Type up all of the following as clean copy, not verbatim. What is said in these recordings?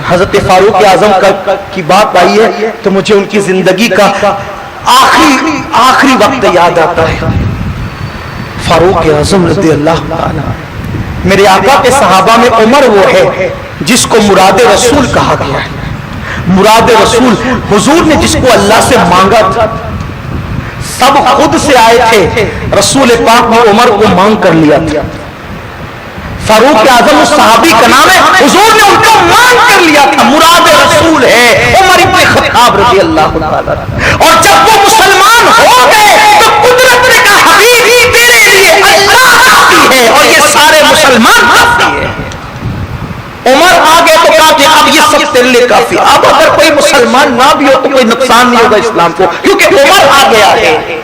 حضرت فاروق اعظم کی بات آئی ہے تو مجھے ان کی زندگی کا آخری وقت یاد آتا ہے. فاروق اعظم رضی اللہ تعالی، میرے آقا کے صحابہ میں عمر وہ ہے جس کو مراد رسول کہا گیا ہے. مراد رسول حضور نے جس کو اللہ سے مانگا تھا. سب خود سے آئے تھے، رسول پاک نے عمر کو مانگ کر لیا تھا. فاروق اعظم اس صحابی کا نام ہے، حضور نے ان کو مانگ کر لیا تھا. مراد رسول ہے عمر بن خطاب رضی اللہ تعالی. اور جب وہ مسلمان ہو گئے تو قدرت نے کہا حبیب تیرے لیے اللہ کافی ہے اور یہ سارے مسلمان کافی ہے. عمر آگے تو کہا کہ اب یہ سب تیرے لیے کافی. اب اگر کوئی مسلمان نہ بھی ہو تو کوئی نقصان نہیں ہوگا اسلام کو، کیونکہ عمر آ گیا ہے.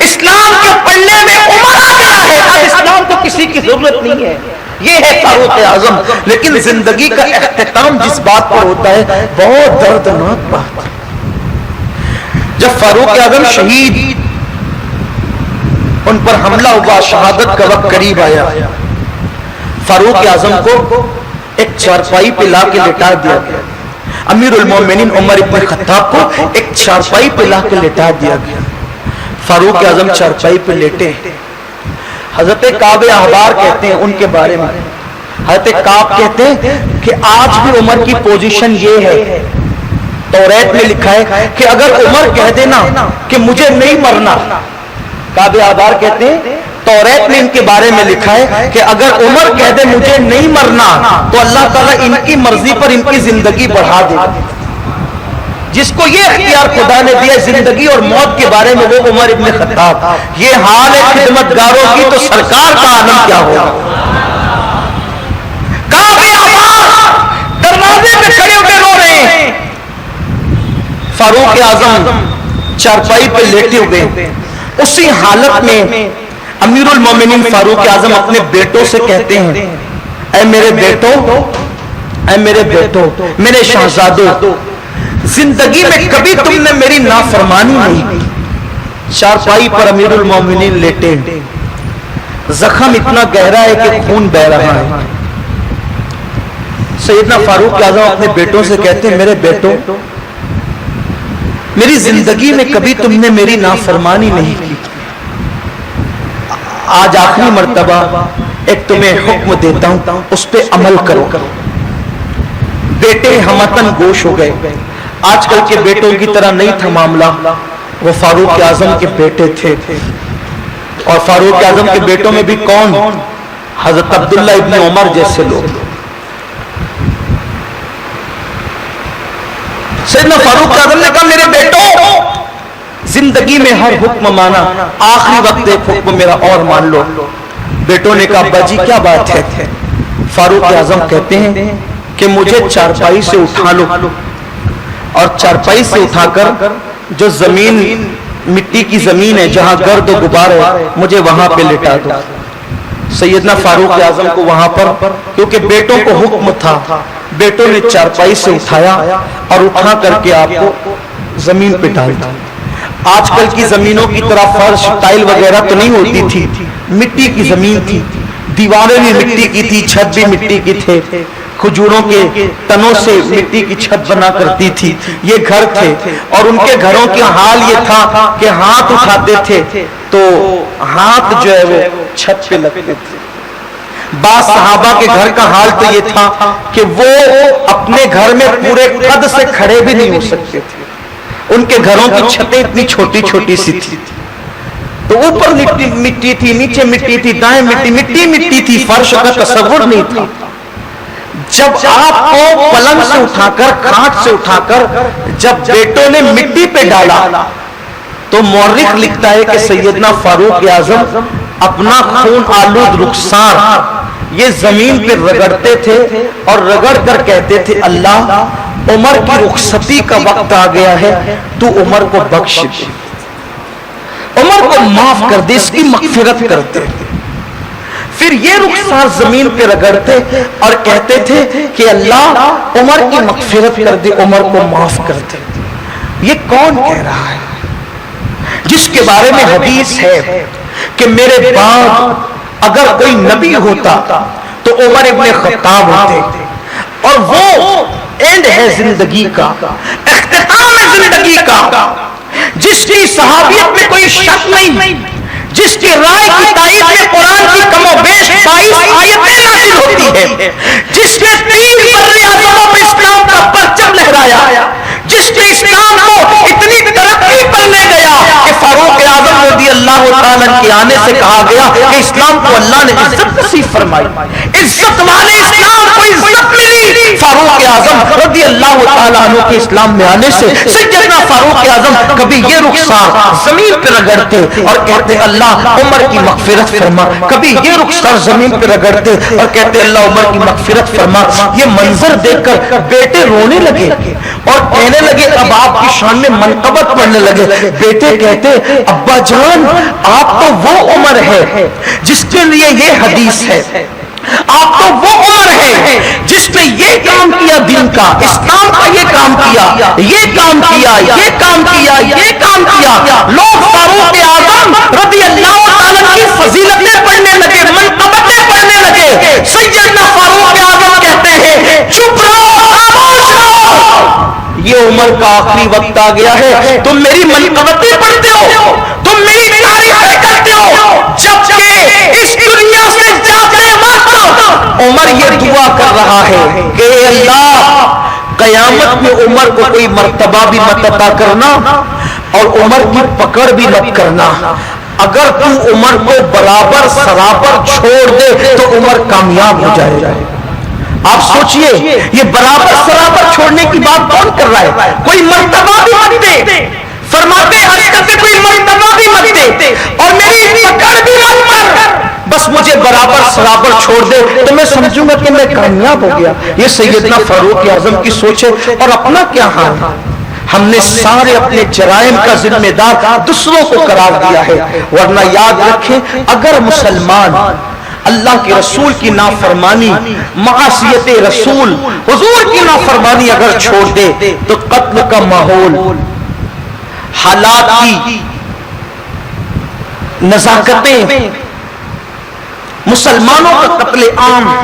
اسلام کے پڑھنے میں عمر آ گیا ہے، اب اسلام کو کسی کی ضرورت نہیں ہے. یہ ہے فاروق اعظم. لیکن زندگی کا اختتام جس بات پر ہوتا ہے بہت دردناک بات. جب فاروق اعظم شہید، ان پر حملہ ہوا، شہادت کا وقت قریب آیا، فاروق اعظم کو ایک چارپائی پہ لا کے لٹا دیا گیا. امیر المومنین عمر بن خطاب کو ایک چارپائی پہ لا کے لٹا دیا گیا. فاروق اعظم چارپائی پہ لیٹے. حضرت کعب احبار کہتے ہیں ان کے بارے میں، حضرت کعب کہتے ہیں کہ آج بھی عمر کی پوزیشن یہ ہے. توریت میں لکھا ہے کہ اگر عمر کہہ دینا کہ مجھے نہیں مرنا، کعب احبار کہتے ہیں توریت میں ان کے بارے میں لکھا ہے کہ اگر عمر کہہ دے مجھے نہیں مرنا تو اللہ تعالیٰ ان کی مرضی پر ان کی زندگی بڑھا دے. جس کو یہ اختیار خدا نے دیا زندگی اور موت کے بارے میں وہ عمر ابن خطاب. یہ حال ہے خدمتگاروں کی تو سرکار کا عالم کیا ہوگا. کعب احبار دروازے پہ کھڑے ہوئے رو رہے ہیں. فاروق اعظم چارپائی پہ لیٹے ہوئے. اسی حالت میں امیر المومنین فاروق اعظم اپنے بیٹوں سے کہتے ہیں اے میرے بیٹوں، اے میرے بیٹوں، میرے شہزادوں، زندگی میں کبھی تم نے میری نافرمانی نہیں کی. چارپائی پر امیر المومنین لیٹے، زخم اتنا گہرا ہے کہ خون بہ رہا ہے. سیدنا فاروق اعظم اپنے بیٹوں سے کہتے ہیں میرے بیٹوں، میری زندگی میں کبھی تم نے میری نافرمانی نہیں کی. آج آخری مرتبہ ایک تمہیں حکم دیتا ہوں، اس پہ عمل کرو. بیٹے ہمتن گوش ہو گئے. آج کل کے بیٹوں کی طرح نہیں تھا معاملہ، وہ فاروق اعظم کے بیٹے تھے. اور فاروق اعظم کے بیٹوں میں بھی کون؟ حضرت عبداللہ ابن عمر جیسے لوگ. سیدنا فاروق اعظم نے کہا میرے بیٹوں، زندگی میں ہر حکم مانا، آخری وقت ایک حکم میرا اور مان لو. بیٹوں نے کہا ابا جی کیا بات ہے؟ فاروق اعظم کہتے ہیں کہ مجھے چارپائی سے اٹھا لو اور چارپائی سے اٹھا کر جو زمین، مٹی کی زمین ہے جہاں گرد و غبار ہے، مجھے وہاں پہ لٹا دو. سیدنا فاروق اعظم کو وہاں پر، کیونکہ بیٹوں کو حکم تھا، بیٹوں نے چارپائی سے اٹھایا اور اٹھا کر کے آپ کو زمین پہ ڈال دیا. آج کل کی زمینوں کی طرح فرش ٹائل وغیرہ تو نہیں ہوتی تھی، مٹی کی زمین تھی. دیواریں بھی مٹی کی تھی، چھت بھی مٹی کی تھے. کھجوروں کے تنوں سے مٹی کی چھت بنا کرتی تھی. یہ گھر تھے اور ان کے گھروں کا حال یہ تھا کہ ہاتھ اٹھاتے تھے تو ہاتھ جو ہے وہ چھت پہ لگتے تھے. بعض صحابہ کے گھر کا حال تو یہ تھا کہ وہ اپنے گھر میں پورے قد سے کھڑے بھی نہیں ہو سکتے تھے. ان کے گھروں کی چھتیں اتنی چھوٹی چھوٹی سی تھی. تو اوپر مٹی تھی، نیچے مٹی تھی، دائیں مٹی تھی، فرش کا تصور نہیں تھا. جب آپ کو پلنگ سے اٹھا کر، کھاٹ سے اٹھا کر جب بیٹوں نے مٹی پہ ڈالا تو مورخ لکھتا ہے کہ سیدنا فاروق اعظم اپنا خون آلود رخسار یہ زمین پہ رگڑتے تھے اور رگڑ کر کہتے تھے اللہ، عمر کی رخصتی کا وقت آ گیا ہے، تو عمر کو بخش دے، عمر کو معاف کر دے، اس کی مغفرت کر دے. پھر یہ رخسار زمین پہ رگڑتے اور کہتے تھے کہ اللہ عمر کی مغفرت کر دے، عمر کو معاف کر دے. یہ کون کہہ رہا ہے؟ جس کے بارے میں حدیث ہے کہ میرے بعد اگر کوئی نبی ہوتا تو عمر ابن خطاب ہوتے. اور وہ اینڈ ہے زندگی کا، اختتام ہے زندگی کا، جس کی صحابیت میں کوئی شک نہیں، جس کی رائے کی تائید میں قرآن کی کم و بیش 22 آیتیں نازل ہوتی ہیں، جس نے 3 بر اعظموں میں اسلام کا پرچم لہرایا، جس نے اسلام کو اتنی ترقی پر لے گیا کہ فاروق اعظم رضی اللہ تعالیٰ کے آنے سے کہا گیا کہ اسلام کو اللہ نے عزت نصیب فرمائی، عزت والے اسلام کو عزت ملی۔ فاروق اعظم رضی اللہ تعالیٰ عنہ کے اسلام میں آنے سے سیدنا فاروق اعظم کبھی یہ رخسار زمین پہ رگڑتے اور کہتے اللہ عمر کی مغفرت فرما، کبھی یہ رخسار زمین پہ رگڑتے اور کہتے اللہ عمر کی مغفرت فرما۔ یہ منظر دیکھ کر بیٹے رونے لگے اور کہنے لگے، اب آپ کی شان میں منقبت پڑھنے لگے۔ بیٹے کہتے ابا جان آپ تو وہ عمر ہے جس کے لیے یہ حدیث ہے، آپ تو وہ عمر ہے جس نے یہ کام کیا، دین کا اسلام کا یہ کام کیا، یہ کام کیا، یہ کام کیا، یہ کام کیا۔ لوگ فاروق اعظم رضی اللہ تعالیٰ کی فضیلتیں پڑھنے لگے، منقبتیں پڑھنے لگے۔ سیدنا فاروق اعظم کہتے ہیں چپ رہو، خاموش رہو، یہ عمر کا آخری وقت آ گیا ہے، تم میری منقبتیں پڑھتے ہو، تم میری تعریفیں کرتے ہو، جبکہ اس دنیا سے جاتے وقت عمر یہ دعا کر رہا ہے کہ اللہ قیامت میں عمر کو کوئی مرتبہ بھی مت عطا کرنا اور عمر کی پکڑ بھی مت کرنا۔ اگر تم عمر کو برابر سرابر چھوڑ دے تو عمر کامیاب ہو جائے گا۔ آپ سوچئے یہ برابر سرابر چھوڑنے کی بات کون کر رہا ہے؟ کوئی مرتبہ بھی مت دے، فرماتے حضرت سے کوئی مرتبہ بھی مت دے اور میری پکڑ بھی مت کر، بس مجھے برابر سرابر چھوڑ دے تو میں سمجھوں گا کہ میں کامیاب ہو گیا۔ یہ سیدنا فاروق اعظم کی سوچ ہے۔ اور اپنا کیا حال ہے؟ ہم نے سارے اپنے جرائم کا ذمہ دار دوسروں کو قرار دیا ہے، ورنہ یاد رکھیں اگر مسلمان اللہ کے رسول کی نافرمانی، معصیت رسول، حضور کی نافرمانی اگر چھوڑ دے تو قتل کا ماحول، حالات کی نزاکتیں، مسلمانوں کا قتل عام،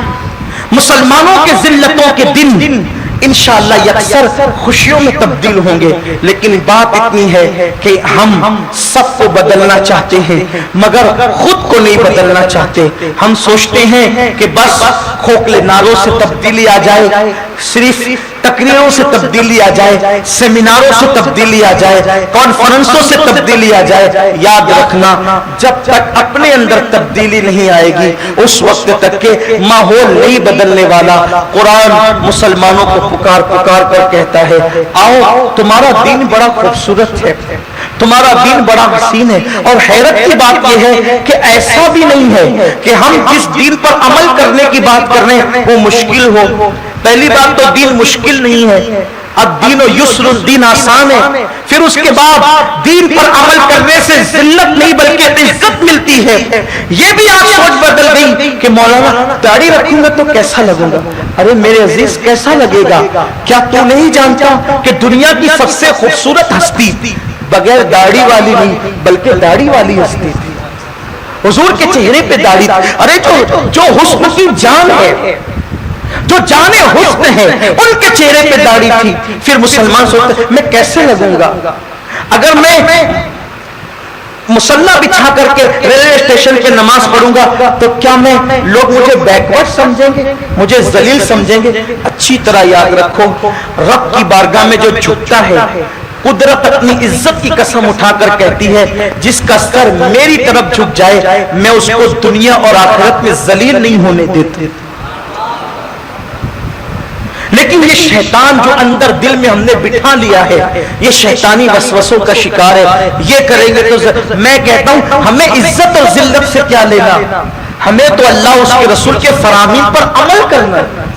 مسلمانوں کے ذلتوں کے دن انشاءاللہ یکسر خوشیوں میں تبدیل ہوں گے۔ لیکن بات اتنی ہے کہ ہم سب کو بدلنا چاہتے ہیں مگر خود کو نہیں بدلنا چاہتے۔ ہم سوچتے ہیں کہ بس کھوکھلے نعروں سے تبدیلی آ جائے، صرف تقریروں سے تبدیلی آ جائے، سیمیناروں سے تبدیلی آ جائے، کانفرنسوں سے تبدیلی آ جائے۔ یاد رکھنا جب تک اپنے اندر تبدیلی نہیں آئے گی اس وقت تک کہ ماحول نہیں بدلنے والا۔ قرآن مسلمانوں کو پکار پکار کر کہتا ہے آؤ تمہارا دین بڑا خوبصورت ہے، تمہارا دین بڑا حسین ہے۔ اور حیرت کی بات یہ ہے کہ ایسا بھی نہیں ہے کہ ہم جس دین پر عمل کرنے کی بات کر رہے ہیں وہ مشکل ہو۔ پہلی بات تو دین مشکل نہیں ہے، الدین و یسر، دین آسان ہے۔ پھر اس کے بعد دین پر عمل کرنے سے ذلت نہیں بلکہ عزت ملتی ہے۔ یہ بھی آپ سوچ بدل گئی کہ مولانا داڑھی رکھوں گا تو کیسا لگوں گا؟ ارے میرے عزیز کیسا لگے گا؟ کیا تو نہیں جانتا کہ دنیا کی سب سے خوبصورت ہستی بغیر داڑھی والی نہیں بلکہ داڑھی والی ہستی تھی؟ حضور کے چہرے پہ داڑھی تھی۔ ارے جو حسن کی جان ہے، جو جان حسن ہے، ان کے چہرے پہ داڑھی تھی۔ پھر مسلمان سوچتے میں کیسے لگوں گا؟ اگر میں مصلی بچھا کر کے ریلوے اسٹیشن پہ نماز پڑھوں گا تو کیا لوگ مجھے بیکورڈ سمجھیں گے، مجھے ذلیل سمجھیں گے؟ اچھی طرح یاد رکھو رب کی بارگاہ میں جو جھکتا ہے قدرت اپنی عزت کی قسم اٹھا کر کہتی ہے جس کا سر میری طرف جھک جائے میں اس کو دنیا اور آخرت میں ذلیل نہیں ہونے دیتا۔ لیکن یہ شیطان جو اندر دل میں ہم نے بٹھا لیا ہے یہ شیطانی وسوسوں کا شکار ہے۔ یہ کریں گے تو میں کہتا ہوں ہمیں عزت اور ذلت سے کیا لینا، ہمیں تو اللہ اس کے رسول کے فرامین پر عمل کرنا ہے۔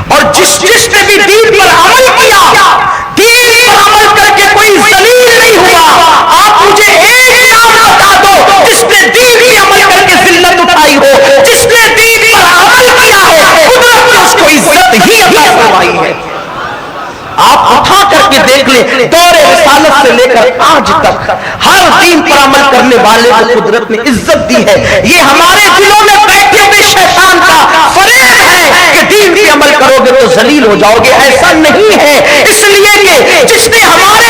اور جس نے بھی دین پر عمل کیا، دین پر عمل کر کے کوئی ذلیل نہیں ہوا۔ آپ مجھے ایک نام بتا دو جس نے دین پر عمل کر کے ذلت اٹھائی ہو، جس نے دین پر عمل کیا ہے قدرت نے اس کو عزت ہی عطا فرمائی ہے۔ آپ اٹھا کر کے دیکھ لیں دور رسالت سے لے کر آج تک ہر دین پر عمل کرنے والے کو قدرت نے عزت دی ہے۔ یہ ہمارے دلوں میں بیٹھے ہوئے شیطان کا فریب ہے کہ دین پہ عمل کرو گے تو ذلیل ہو جاؤ گے. ایسا نہیں ہے, اس لیے کہ جس نے ہمارے